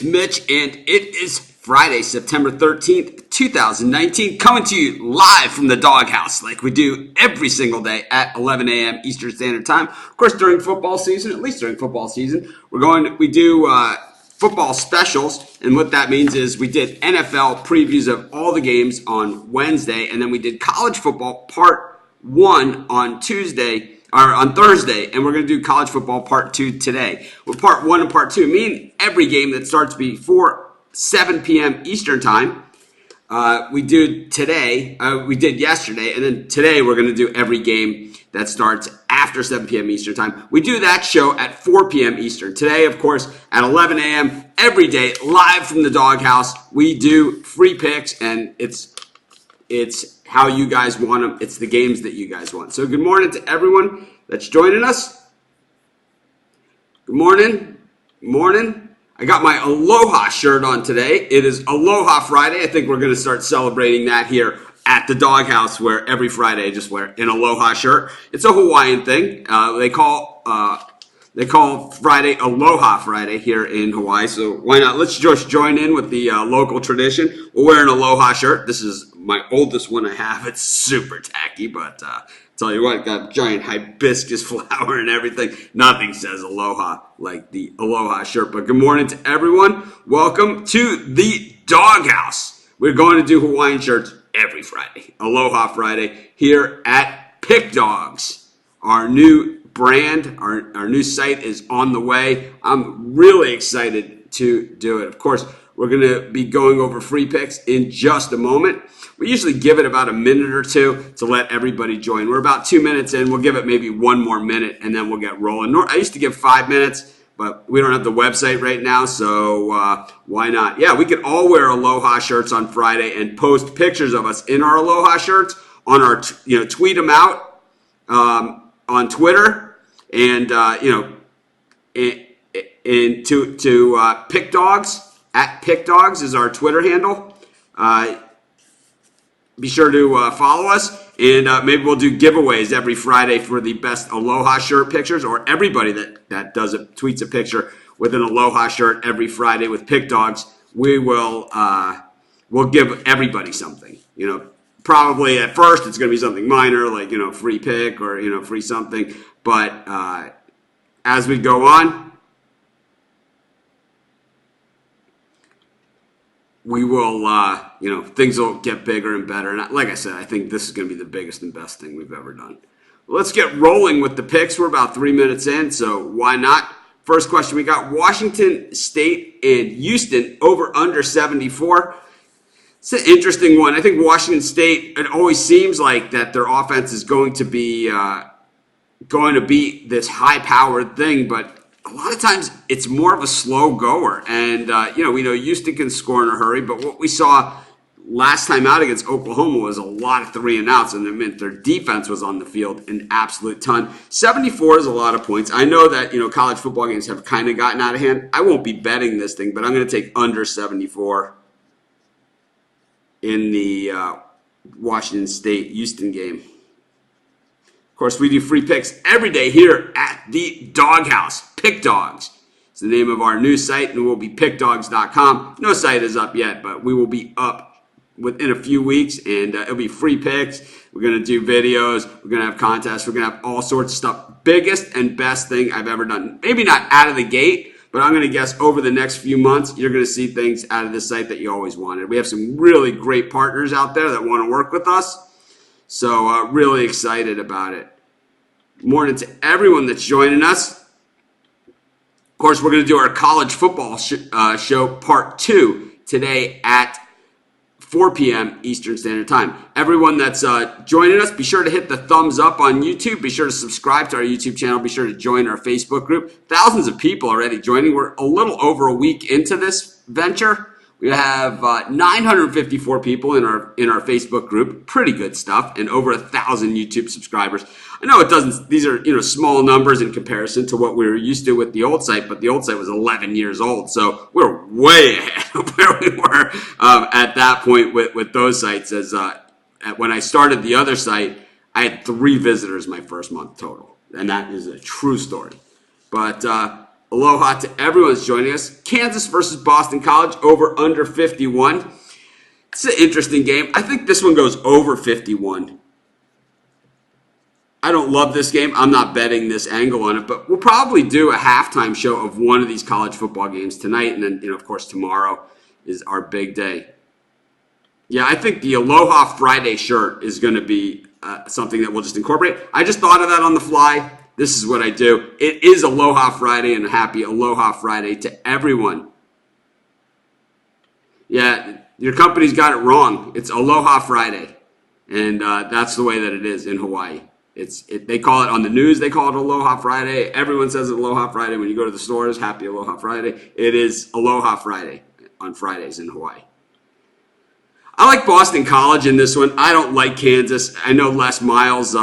Mitch, and it is Friday, September 13th, 2019, coming to you live from the doghouse like we do every single day at 11 a.m. Eastern Standard Time. Of course, during football season, at least during football season, we do football specials, and what that means is we did NFL previews of all the games on Wednesday, and then we did college football part 1 on Tuesday, or on Thursday, and we're going to do college football part 2 today. With part 1 and part 2, meaning every game that starts before 7 p.m. Eastern Time, we did yesterday, and then today we're going to do every game that starts after 7 p.m. Eastern Time. We do that show at 4 p.m. Eastern. Today, of course, at 11 a.m. every day, live from the doghouse. We do free picks, and it's how you guys want them. It's the games that you guys want. So good morning to everyone that's joining us. Good morning. Good morning. I got my Aloha shirt on today. It is Aloha Friday. I think we're going to start celebrating that here at the doghouse, where every Friday I just wear an Aloha shirt. It's a Hawaiian thing. They call Friday Aloha Friday here in Hawaii, so why not? Let's just join in with the local tradition. We'll wear an Aloha shirt. This is my oldest one I have. It's super tacky, but tell you what, got giant hibiscus flower and everything. Nothing says Aloha like the Aloha shirt. But good morning to everyone. Welcome to the doghouse. We're going to do Hawaiian shirts every Friday. Aloha Friday here at Pick Dogs. Our new brand, our new site is on the way. I'm really excited to do it. Of course, we're going to be going over free picks in just a moment. We usually give it about a minute or two to let everybody join. We're about 2 minutes in. We'll give it maybe one more minute, and then we'll get rolling. I used to give 5 minutes, but we don't have the website right now, so why not? Yeah, we could all wear Aloha shirts on Friday and post pictures of us in our Aloha shirts on our, tweet them out on Twitter, and to Pick Dogs. At Pick Dogs is our Twitter handle. Be sure to follow us, and maybe we'll do giveaways every Friday for the best Aloha shirt pictures, or everybody that does it tweets a picture with an Aloha shirt every Friday with Pick Dogs. We'll give everybody something. Probably at first it's going to be something minor, like free pick or free something, but as we go on, we will, things will get bigger and better. And like I said, I think this is going to be the biggest and best thing we've ever done. Let's get rolling with the picks. We're about 3 minutes in, so why not? First question, we got Washington State and Houston over under 74. It's an interesting one. I think Washington State, it always seems like that their offense is going to be this high-powered thing, but a lot of times it's more of a slow goer. And, we know Houston can score in a hurry, but what we saw last time out against Oklahoma was a lot of 3-and-outs, and it meant their defense was on the field an absolute ton. 74 is a lot of points. I know that, college football games have kind of gotten out of hand. I won't be betting this thing, but I'm going to take under 74 in the Washington State-Houston game. Of course, we do free picks every day here at the Doghouse. Pick Dogs. It's the name of our new site, and it will be pickdogs.com. No site is up yet, but we will be up within a few weeks, and it'll be free picks. We're going to do videos. We're going to have contests. We're going to have all sorts of stuff. Biggest and best thing I've ever done. Maybe not out of the gate, but I'm going to guess over the next few months, you're going to see things out of this site that you always wanted. We have some really great partners out there that want to work with us. So really excited about it. Morning to everyone that's joining us. Of course, we're going to do our college football show part 2 today at 4 p.m. Eastern Standard Time. Everyone that's joining us, be sure to hit the thumbs up on YouTube. Be sure to subscribe to our YouTube channel. Be sure to join our Facebook group. Thousands of people already joining. We're a little over a week into this venture. We have 954 people in our Facebook group. Pretty good stuff, and over 1,000 YouTube subscribers. I know it doesn't. These are small numbers in comparison to what we were used to with the old site, but the old site was 11 years old, so we're way ahead of where we were at that point with those sites. As when I started the other site, I had 3 visitors my first month total, and that is a true story. But Aloha to everyone who's joining us. Kansas versus Boston College, over under 51. It's an interesting game. I think this one goes over 51. I don't love this game. I'm not betting this angle on it, but we'll probably do a halftime show of one of these college football games tonight, and then, of course, tomorrow is our big day. Yeah, I think the Aloha Friday shirt is going to be something that we'll just incorporate. I just thought of that on the fly. This is what I do. It is Aloha Friday, and a happy Aloha Friday to everyone. Yeah, your company's got it wrong. It's Aloha Friday, and that's the way that it is in Hawaii. They call it on the news. They call it Aloha Friday. Everyone says Aloha Friday. When you go to the stores, happy Aloha Friday. It is Aloha Friday on Fridays in Hawaii. I like Boston College in this one. I don't like Kansas. I know Les Miles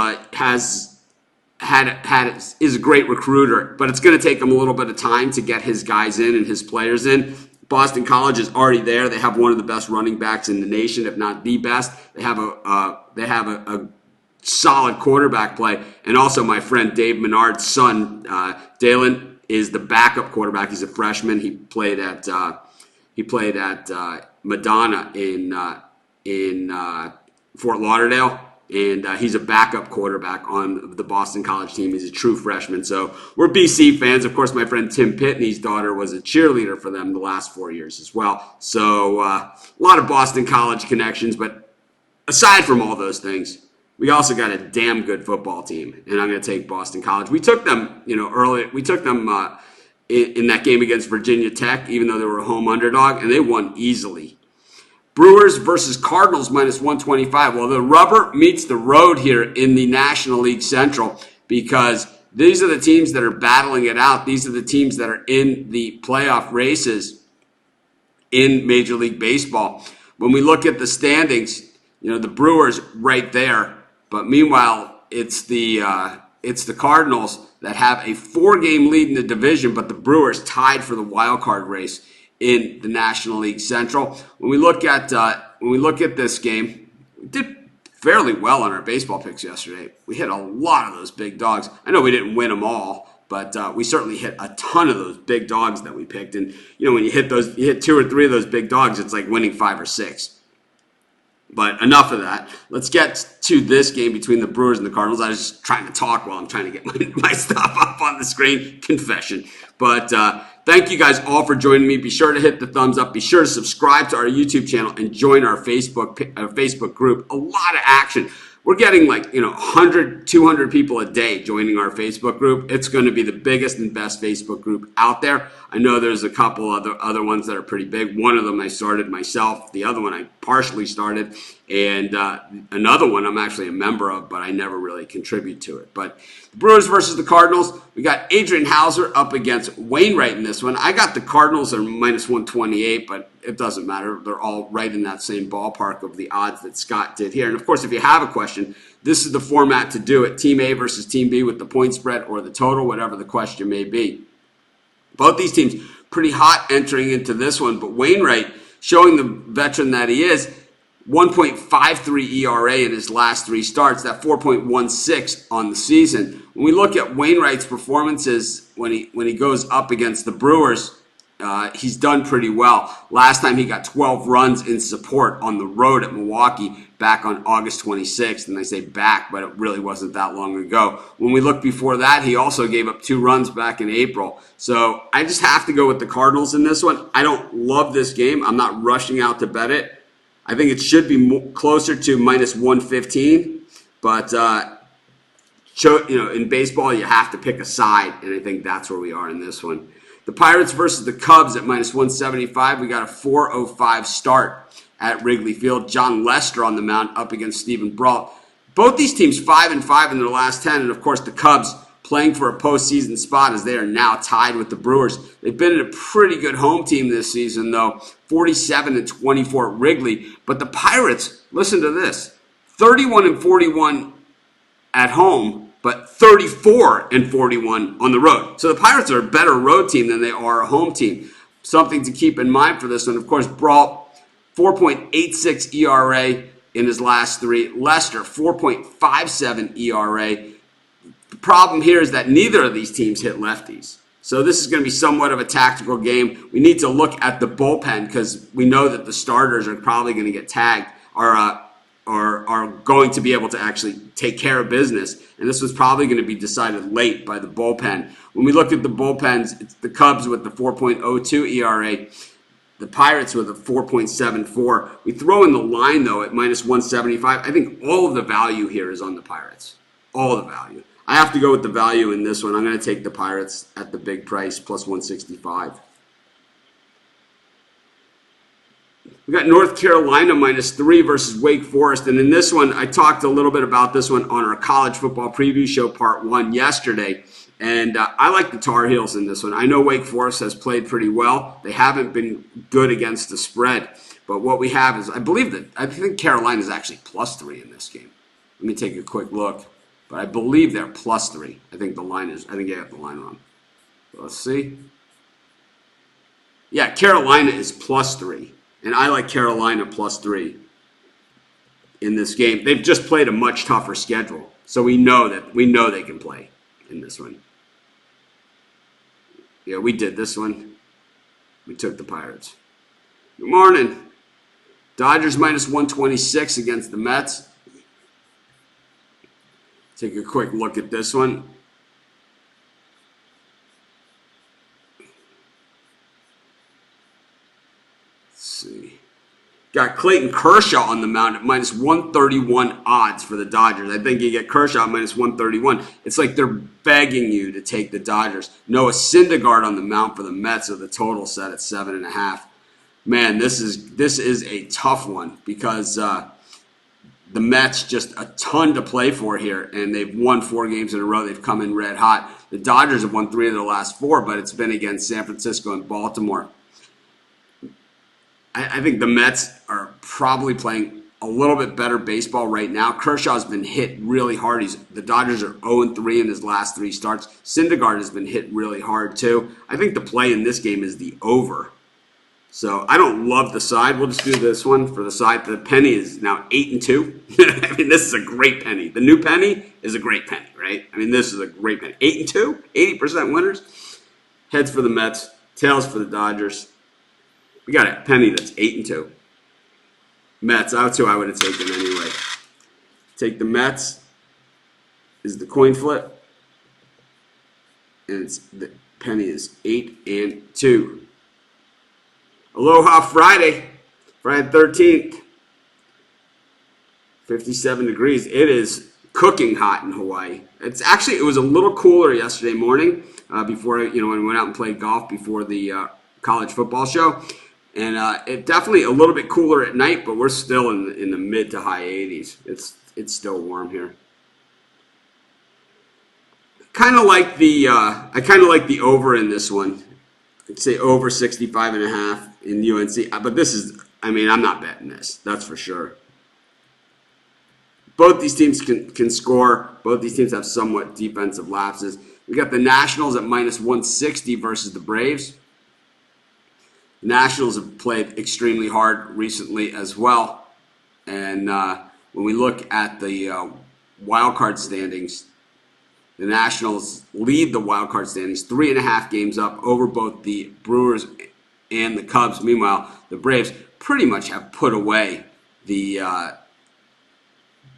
is a great recruiter, but it's going to take him a little bit of time to get his guys in and his players in. Boston College is already there. They have one of the best running backs in the nation, if not the best. They have a solid quarterback play, and also my friend Dave Menard's son, Dalen, is the backup quarterback. He's a freshman. He played at Madonna in Fort Lauderdale, and he's a backup quarterback on the Boston College team. He's a true freshman. So we're BC fans. Of course, my friend Tim Pitney's daughter was a cheerleader for them the last 4 years as well. So a lot of Boston College connections. But aside from all those things, we also got a damn good football team, and I'm going to take Boston College. We took them, early. We took them in that game against Virginia Tech, even though they were a home underdog, and they won easily. Brewers versus Cardinals minus 125. Well, the rubber meets the road here in the National League Central, because these are the teams that are battling it out. These are the teams that are in the playoff races in Major League Baseball. When we look at the standings, the Brewers right there, but meanwhile it's the Cardinals that have a 4-game lead in the division, but the Brewers tied for the wild card race in the National League Central. When we look at this game, we did fairly well on our baseball picks yesterday. We hit a lot of those big dogs. I know we didn't win them all, but we certainly hit a ton of those big dogs that we picked. And when you hit 2 or 3 of those big dogs, it's like winning 5 or 6. But enough of that. Let's get to this game between the Brewers and the Cardinals. I was just trying to talk while I'm trying to get my stuff up on the screen. Confession. But thank you guys all for joining me. Be sure to hit the thumbs up. Be sure to subscribe to our YouTube channel and join our Facebook group. A lot of action. We're getting 100, 200 people a day joining our Facebook group. It's going to be the biggest and best Facebook group out there. I know there's a couple other ones that are pretty big. One of them I started myself. The other one I partially started. And another one I'm actually a member of, but I never really contribute to it. But the Brewers versus the Cardinals. We got Adrian Hauser up against Wainwright in this one. I got the Cardinals at minus 128, but it doesn't matter. They're all right in that same ballpark of the odds that Scott did here. And, of course, if you have a question, this is the format to do it. Team A versus Team B with the point spread or the total, whatever the question may be. Both these teams pretty hot entering into this one, but Wainwright, showing the veteran that he is, 1.53 ERA in his last 3 starts, that 4.16 on the season. When we look at Wainwright's performances when he goes up against the Brewers, he's done pretty well. Last time he got 12 runs in support on the road at Milwaukee back on August 26th. And I say back, but it really wasn't that long ago. When we look before that, he also gave up 2 runs back in April. So I just have to go with the Cardinals in this one. I don't love this game. I'm not rushing out to bet it. I think it should be closer to minus 115. But, in baseball, you have to pick a side. And I think that's where we are in this one. The Pirates versus the Cubs at minus 175. We got a 4:05 start at Wrigley Field. John Lester on the mound up against Stephen Brault. Both these teams 5-5 in their last 10. And, of course, the Cubs playing for a postseason spot as they are now tied with the Brewers. They've been in a pretty good home team this season, though. 47-24 at Wrigley. But the Pirates, listen to this, 31-41 at home, but 34-41 on the road. So the Pirates are a better road team than they are a home team. Something to keep in mind for this one. Of course, Brault, 4.86 ERA in his last 3. Lester, 4.57 ERA. The problem here is that neither of these teams hit lefties. So this is going to be somewhat of a tactical game. We need to look at the bullpen because we know that the starters are probably going to get tagged or are going to be able to actually take care of business. And this was probably going to be decided late by the bullpen. When we look at the bullpens, it's the Cubs with the 4.02 ERA, the Pirates with a 4.74. We throw in the line, though, at minus 175. I think all of the value here is on the Pirates. All the value. I have to go with the value in this one. I'm going to take the Pirates at the big price, plus 165. We got North Carolina -3 versus Wake Forest. And in this one, I talked a little bit about this one on our college football preview show, part 1, yesterday. And I like the Tar Heels in this one. I know Wake Forest has played pretty well. They haven't been good against the spread. But what we have is, I think Carolina is actually +3 in this game. Let me take a quick look. But I believe they're +3. I think I have the line wrong. So let's see. Yeah, Carolina is +3. And I like Carolina +3 in this game. They've just played a much tougher schedule. So we know they can play in this one. Yeah, we did this one. We took the Pirates. Good morning. Dodgers -126 against the Mets. Take a quick look at this one. Let's see. Got Clayton Kershaw on the mound at -131 odds for the Dodgers. I think you get Kershaw at -131. It's like they're begging you to take the Dodgers. Noah Syndergaard on the mound for the Mets with the total set at 7.5. Man, this is a tough one because the Mets just a ton to play for here, and they've won 4 games in a row. They've come in red hot. The Dodgers have won 3 of their last 4, but it's been against San Francisco and Baltimore. I think the Mets are probably playing a little bit better baseball right now. Kershaw's been hit really hard. The Dodgers are 0-3 in his last 3 starts. Syndergaard has been hit really hard too. I think the play in this game is the over. So I don't love the side. We'll just do this one for the side. The penny is now 8-2. I mean, this is a great penny. The new penny is a great penny, right? I mean, this is a great penny. 8-2, 80% winners. Heads for the Mets, tails for the Dodgers. We got a penny that's 8-2. Mets, that's who I would have taken anyway. Take the Mets is the coin flip. And the penny is 8-2. Aloha Friday, Friday 13th, 57 degrees. It is cooking hot in Hawaii. It was a little cooler yesterday morning before, when we went out and played golf before the college football show. And it definitely a little bit cooler at night, but we're still in the mid to high 80s. It's still warm here. I kind of like the over in this one. I'd say over 65.5 in UNC. But I'm not betting this. That's for sure. Both these teams can score. Both these teams have somewhat defensive lapses. We got the Nationals at -160 versus the Braves. The Nationals have played extremely hard recently as well. And when we look at the wild card standings, the Nationals lead the wild card standings 3.5 games up over both the Brewers and the Cubs. Meanwhile, the Braves pretty much have put away the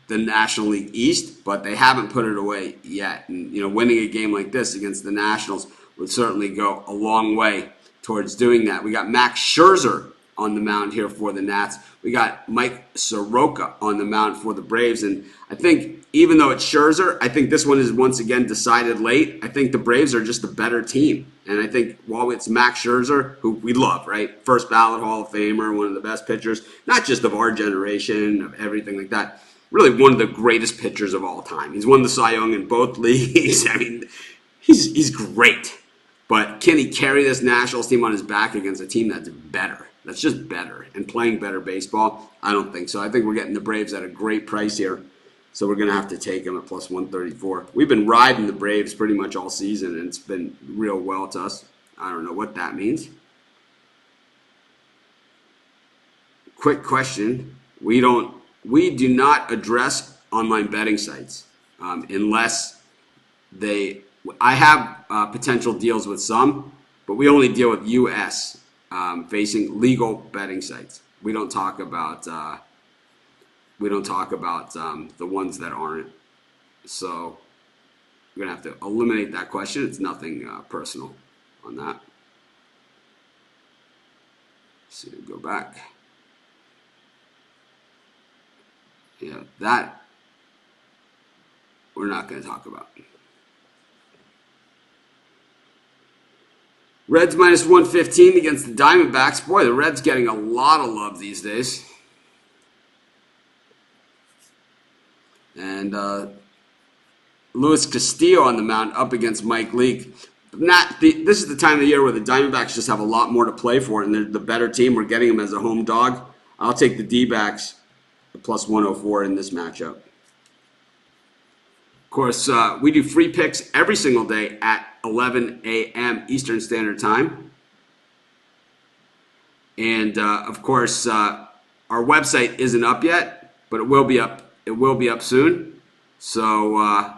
National League East, but they haven't put it away yet. And winning a game like this against the Nationals would certainly go a long way towards doing that. We got Max Scherzer on the mound here for the Nats. We got Mike Soroka on the mound for the Braves. And I think even though it's Scherzer, I think this one is once again decided late. I think the Braves are just a better team. And I think while it's Max Scherzer, who we love, right? First ballot Hall of Famer, one of the best pitchers, not just of our generation, of everything like that. Really one of the greatest pitchers of all time. He's won the Cy Young in both leagues. I mean, he's great. But can he carry this Nationals team on his back against a team that's better? That's just better and playing better baseball? I don't think so. I think we're getting the Braves at a great price here. So we're going to have to take them at plus 134. We've been riding the Braves pretty much all season, and it's been real well to us. I don't know what that means. Quick question. We do not address online betting sites unless I have potential deals with some, but we only deal with U.S. Facing legal betting sites. We don't talk about the ones that aren't. So we're gonna have to eliminate that question. It's nothing personal on that. So go back. Yeah, that we're not going to talk about. Reds minus 115 against the Diamondbacks. Boy, the Reds getting a lot of love these days. And Luis Castillo on the mound up against Mike Leake. This is the time of the year where the Diamondbacks just have a lot more to play for, and they're the better team. We're getting them as a home dog. I'll take the D-backs, the plus 104 in this matchup. Of course, we do free picks every single day at 11 a.m. Eastern Standard Time. And, of course, our website isn't up yet, but it will be up. It will be up soon. So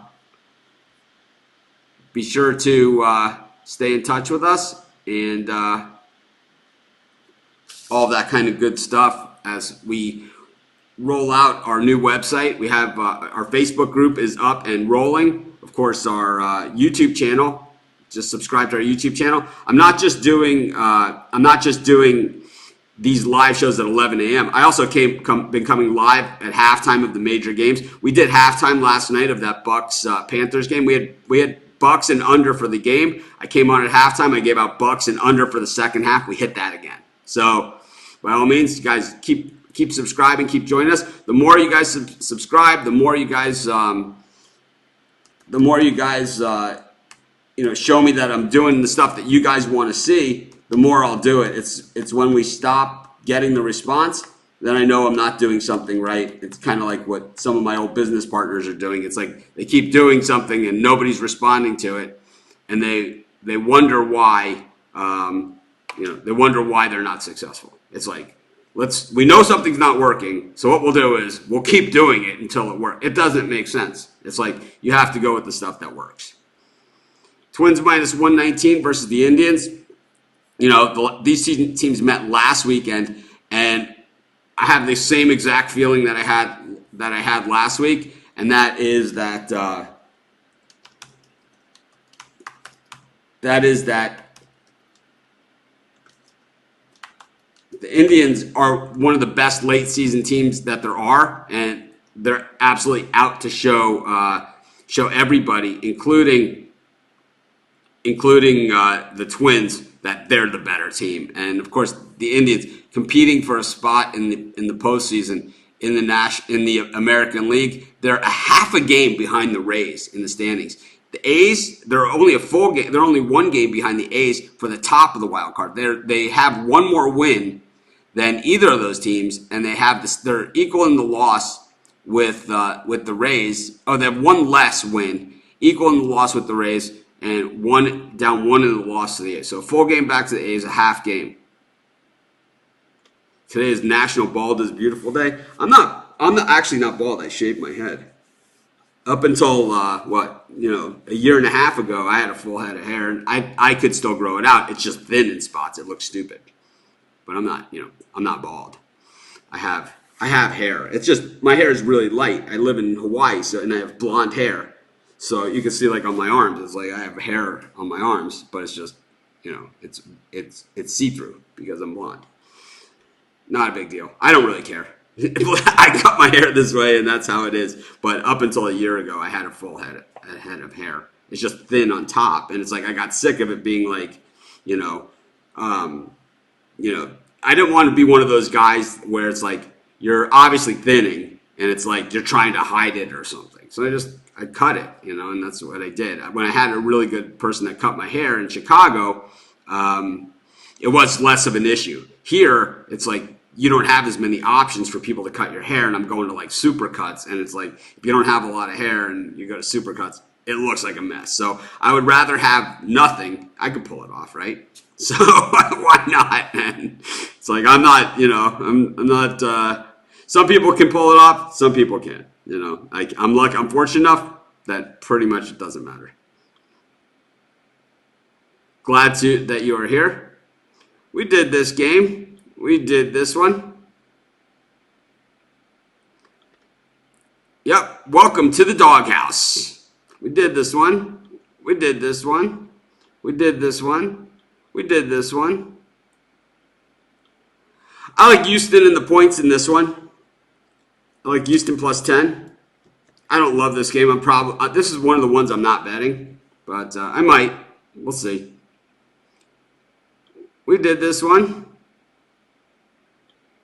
be sure to stay in touch with us and all that kind of good stuff as we roll out our new website. We have our Facebook group is up and rolling. Of course, our YouTube channel. Just subscribe to our YouTube channel. I'm not just doing these live shows at 11 a.m. I also been coming live at halftime of the major games. We did halftime last night of that Bucks Panthers game. We had Bucks and under for the game. I came on at halftime. I gave out Bucks and under for the second half. We hit that again. So by all means, you guys keep subscribing, keep joining us. The more you guys subscribe, the more you guys show me that I'm doing the stuff that you guys want to see, the more I'll do it. It's when we stop getting the response, then I know I'm not doing something right. It's kind of like what some of my old business partners are doing. It's like they keep doing something and nobody's responding to it, and they wonder why they're not successful. It's like we know something's not working, so what we'll do is we'll keep doing it until it works. It doesn't make sense. It's like you have to go with the stuff that works. Twins minus 119 versus the Indians. These teams met last weekend, and I have the same exact feeling that I had last week, and that is that the Indians are one of the best late season teams that there are, and they're absolutely out to show everybody, including the Twins, that they're the better team. And of course, the Indians competing for a spot in the postseason in the American League. They're a half a game behind the Rays in the standings. The A's, they're only one game behind the A's for the top of the wild card. They have one more win than either of those teams, and they're equal in the loss with the Rays. Oh, they have one less win, equal in the loss with the Rays, and one in the loss to the A's. So a full game back to the A's, a half game. Today is National Bald is Beautiful Day. I'm actually not bald. I shaved my head. Up until a year and a half ago, I had a full head of hair, and I could still grow it out. It's just thin in spots. It looks stupid, but I'm not bald. I have hair. It's just my hair is really light. I live in Hawaii, and I have blonde hair. So you can see, like, on my arms, it's like I have hair on my arms, but it's just, it's see-through because I'm blonde. Not a big deal. I don't really care. I cut my hair this way, and that's how it is. But up until a year ago, I had a full head of hair. It's just thin on top, and it's like I got sick of it being like, I didn't want to be one of those guys where it's like you're obviously thinning, and it's like you're trying to hide it or something. So I cut it, and that's what I did. When I had a really good person that cut my hair in Chicago, it was less of an issue. Here, it's like you don't have as many options for people to cut your hair, and I'm going to like supercuts, and it's like if you don't have a lot of hair and you go to supercuts, it looks like a mess. So I would rather have nothing. I could pull it off, right? So why not, man? It's like I'm not. Some people can pull it off, some people can't. I'm fortunate enough that pretty much it doesn't matter. Glad that you are here. We did this game. We did this one. Yep. Welcome to the doghouse. We did this one. We did this one. We did this one. We did this one. I like Houston in the points in this one. I like Houston plus 10. I don't love this game. This is one of the ones I'm not betting, but I might. We'll see. We did this one.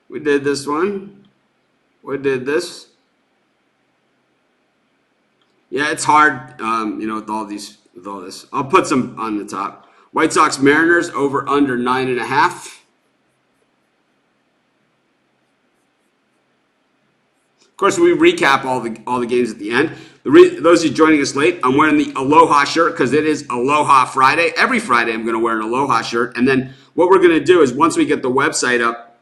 We did this one. We did this. Yeah, it's hard, with all this. I'll put some on the top. White Sox Mariners over under 9.5. Of course, we recap all the games at the end. Those of you joining us late, I'm wearing the Aloha shirt because it is Aloha Friday. Every Friday, I'm going to wear an Aloha shirt. And then what we're going to do is once we get the website up,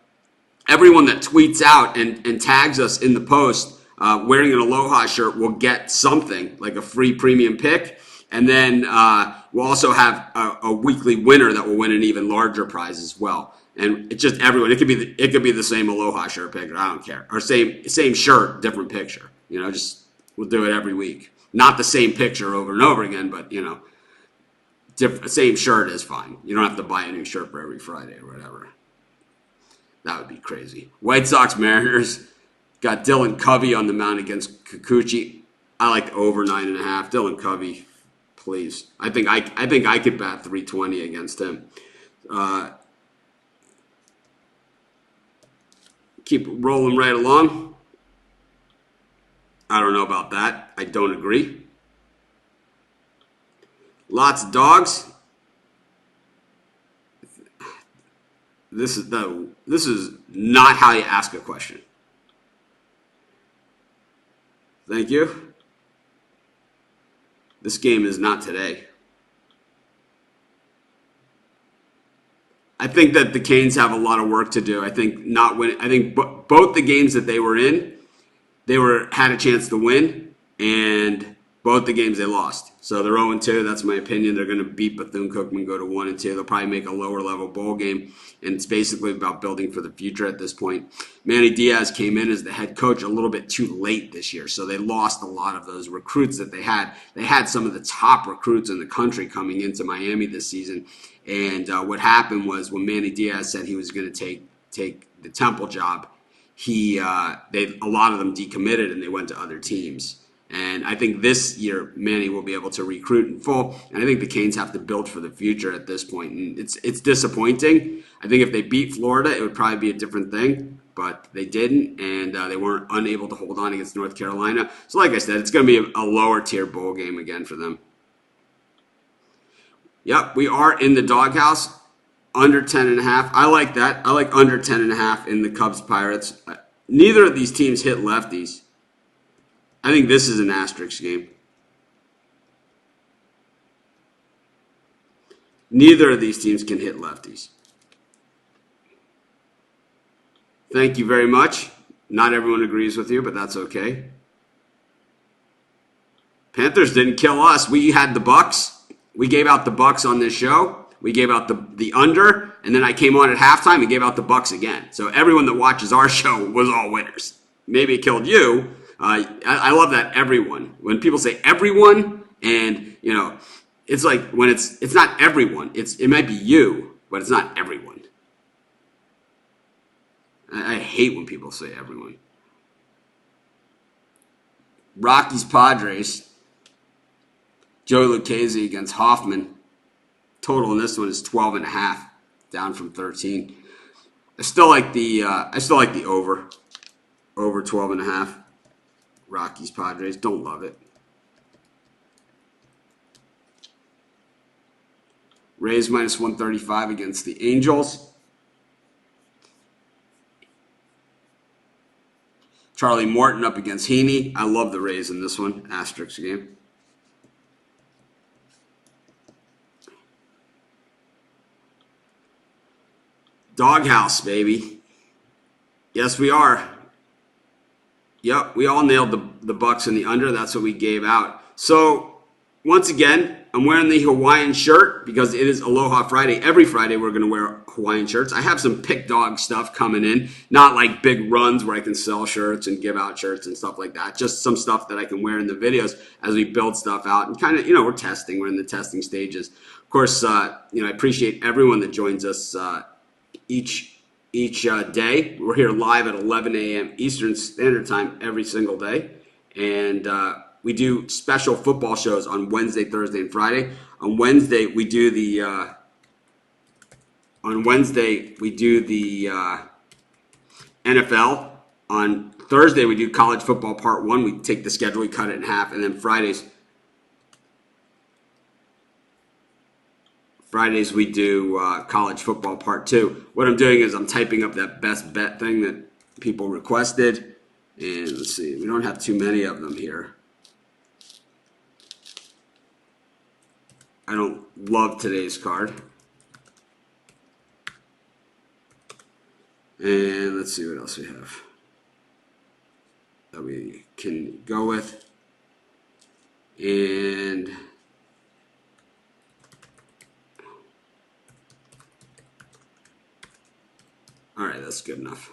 everyone that tweets out and tags us in the post wearing an Aloha shirt will get something like a free premium pick. And then we'll also have a weekly winner that will win an even larger prize as well. And it's just everyone. It could be the same Aloha shirt pick. I don't care. Or same shirt, different picture. We'll do it every week. Not the same picture over and over again, but same shirt is fine. You don't have to buy a new shirt for every Friday or whatever. That would be crazy. White Sox Mariners got Dylan Covey on the mound against Kikuchi. I like the over 9.5. Dylan Covey, please. I think I could bat 320 against him. Keep rolling right along. I don't know about that. I don't agree. Lots of dogs. This is not how you ask a question. Thank you. This game is not today. I think that the Canes have a lot of work to do. I think both the games that they were in, had a chance to win, and both the games they lost. So they're 0-2. That's my opinion. They're going to beat Bethune-Cookman, go to 1-2. They'll probably make a lower level bowl game, and it's basically about building for the future at this point. Manny Diaz came in as the head coach a little bit too late this year, so they lost a lot of those recruits that they had. They had some of the top recruits in the country coming into Miami this season, and what happened was when Manny Diaz said he was going to take the Temple job, a lot of them decommitted and they went to other teams. And I think this year Manny will be able to recruit in full. And I think the Canes have to build for the future at this point. And it's disappointing. I think if they beat Florida, it would probably be a different thing. But they didn't, and they weren't unable to hold on against North Carolina. So like I said, it's going to be a lower tier bowl game again for them. Yep, we are in the doghouse. Under 10.5. I like that. I like under 10.5 in the Cubs Pirates. Neither of these teams hit lefties. I think this is an asterisk game. Neither of these teams can hit lefties. Thank you very much. Not everyone agrees with you, but that's okay. Panthers didn't kill us. We had the Bucks. We gave out the Bucks on this show. We gave out the under, and then I came on at halftime and gave out the Bucks again. So everyone that watches our show was all winners. Maybe it killed you. I love that everyone. When people say everyone, and it's like when it's not everyone. It might be you, but it's not everyone. I hate when people say everyone. Rockies Padres. Joey Lucchesi against Hoffman. Total in this one is 12.5, down from 13. I still like the over 12.5. Rockies Padres, don't love it. Rays minus 135 against the Angels. Charlie Morton up against Heaney. I love the Rays in this one. Asterisk game. Doghouse, baby. Yes, we are. Yep, we all nailed the Bucks and the under. That's what we gave out. So, once again, I'm wearing the Hawaiian shirt because it is Aloha Friday. Every Friday we're going to wear Hawaiian shirts. I have some pick dog stuff coming in, not like big runs where I can sell shirts and give out shirts and stuff like that. Just some stuff that I can wear in the videos as we build stuff out and kind of, we're testing. We're in the testing stages. Of course, I appreciate everyone that joins us each day. We're here live at 11 a.m. Eastern Standard Time every single day. And we do special football shows on Wednesday, Thursday, and Friday. On Wednesday, we do the NFL. On Thursday, we do college football part 1. We take the schedule, we cut it in half, and then Fridays we do college football part 2. What I'm doing is I'm typing up that best bet thing that people requested. And let's see, we don't have too many of them here. I don't love today's card. And let's see what else we have that we can go with. And all right, that's good enough.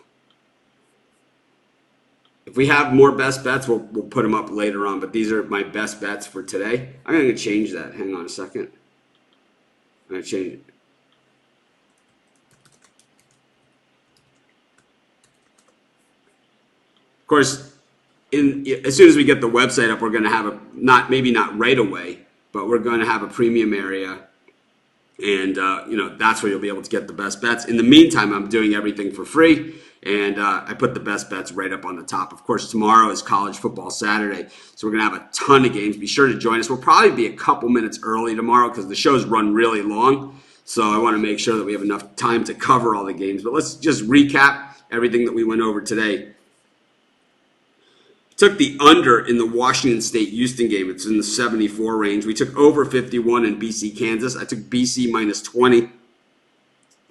If we have more best bets, we'll put them up later on. But these are my best bets for today. I'm going to change that. Hang on a second. I'm going to change it. Of course, as soon as we get the website up, we're going to have maybe not right away, but we're going to have a premium area. And, that's where you'll be able to get the best bets. In the meantime, I'm doing everything for free. And I put the best bets right up on the top. Of course, tomorrow is College Football Saturday, so we're going to have a ton of games. Be sure to join us. We'll probably be a couple minutes early tomorrow because the shows run really long. So I want to make sure that we have enough time to cover all the games. But let's just recap everything that we went over today. Took the under in the Washington State-Houston game. It's in the 74 range. We took over 51 in BC-Kansas. I took BC minus 20.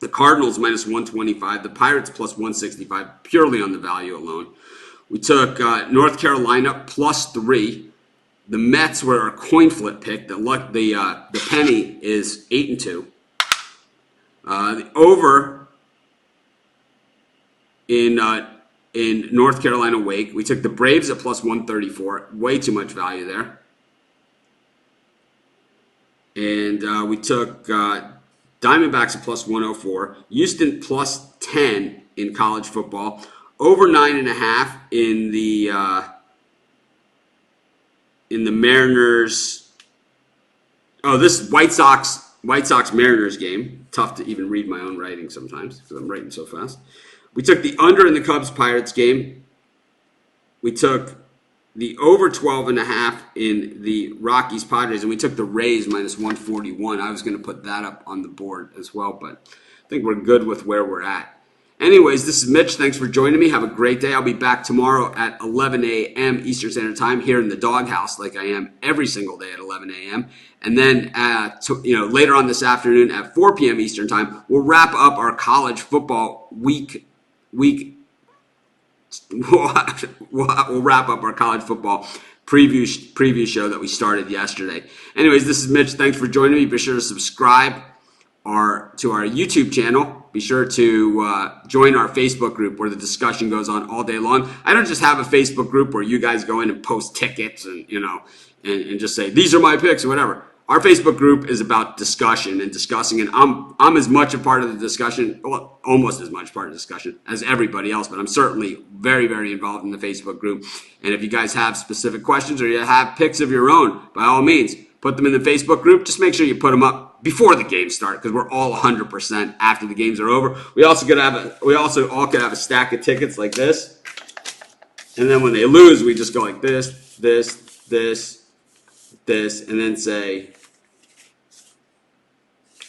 The Cardinals minus 125. The Pirates plus 165, purely on the value alone. We took North Carolina plus 3. The Mets were our coin flip pick. The penny is 8-2. The over in North Carolina Wake. We took the Braves at plus 134. Way too much value there. And we took Diamondbacks at plus 104. Houston plus 10 in college football. Over 9.5 in the Mariners. Oh, this White Sox Mariners game. Tough to even read my own writing sometimes because I'm writing so fast. We took the under in the Cubs Pirates game. We took the over 12.5 in the Rockies Padres, and we took the Rays minus 141. I was going to put that up on the board as well, but I think we're good with where we're at. Anyways, this is Mitch. Thanks for joining me. Have a great day. I'll be back tomorrow at 11 a.m. Eastern Standard Time here in the doghouse, like I am every single day at 11 a.m. And then, later on this afternoon at 4 p.m. Eastern Time, we'll wrap up our college football week. We'll wrap up our college football preview show that we started yesterday. Anyways, this is Mitch. Thanks for joining me. Be sure to subscribe to our YouTube channel. Be sure to join our Facebook group where the discussion goes on all day long. I don't just have a Facebook group where you guys go in and post tickets and and just say these are my picks or whatever. Our Facebook group is about discussion and discussing, and I'm as much a part of the discussion, well, almost as much part of the discussion as everybody else, but I'm certainly very, very involved in the Facebook group. And if you guys have specific questions or you have picks of your own, by all means, put them in the Facebook group. Just make sure you put them up before the games start because we're all 100% after the games are over. We also all could have a stack of tickets like this, and then when they lose, we just go like this, and then say,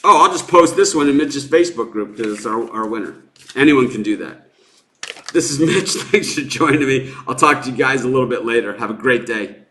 oh, I'll just post this one in Mitch's Facebook group because it's our winner. Anyone can do that. This is Mitch. Thanks for joining me. I'll talk to you guys a little bit later. Have a great day.